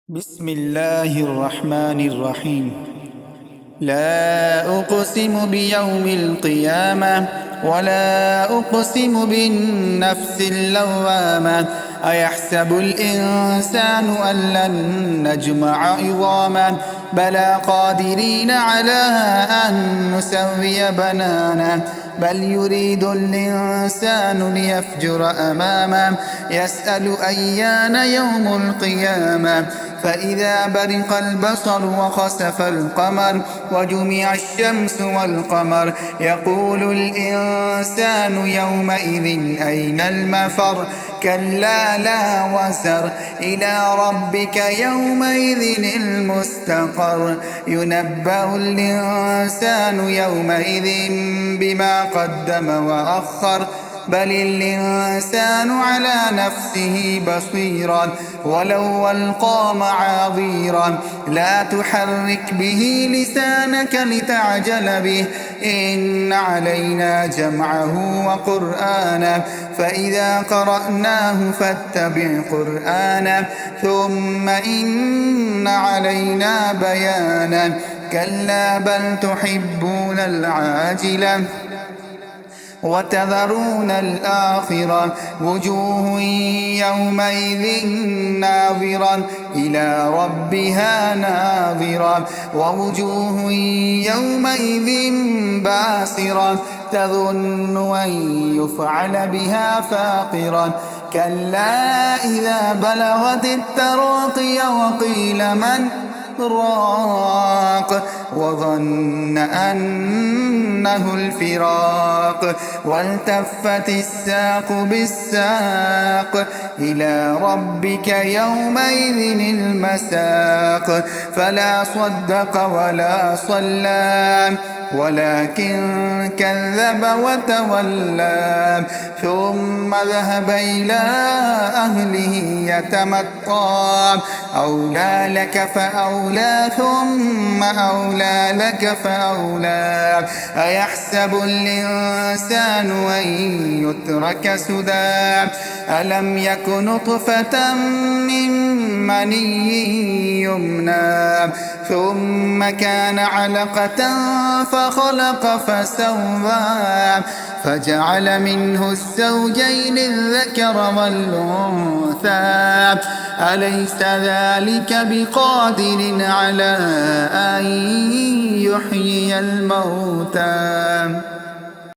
بسم الله الرحمن الرحيم. لا أقسم بيوم القيامة ولا أقسم بالنفس اللوامة. أيحسب الإنسان أن لن نجمع عظامه بلى قادرين على أن نسوي بنانه بل يريد الإنسان ليفجر أمامه يسأل أيان يوم القيامة فإذا برق البصر وخسف القمر وجمع الشمس والقمر يقول الإنسان يومئذ أين المفر كلا لا وزر إلى ربك يومئذ المستقر ينبأ الإنسان يومئذ بما قدم وأخر بل الإنسان على نفسه بصيرا ولو ألقى معاذيرا لا تحرك به لسانك لتعجل به إن علينا جمعه وقرآنه فإذا قرأناه فاتبع قرآنه ثم إن علينا بيانه كلا بل تحبون العاجلة وتذرون الآخرة وجوه يومئذ ناظرة إلى ربها ناظرة ووجوه يومئذ باسرة تظن أن يفعل بها فاقرة كلا إذا بلغت التراقي وقيل من راق وظن أنه الفراق والتفت الساق بالساق إلى ربك يومئذ المساق فلا صدق ولا صلى ولكن كذب وتولى ثم ذهب إلى أهله يتمطى أولى لك فأولى ثم أولى لك فأولى أيحسب الإنسان أن يترك سدى ألم يك نطفة من مني يمنى ثم كان علقة فخلق فسوى فجعل منه الزوجين الذكر والأنثى أليس ذلك بقادر على أن يحيي الموتى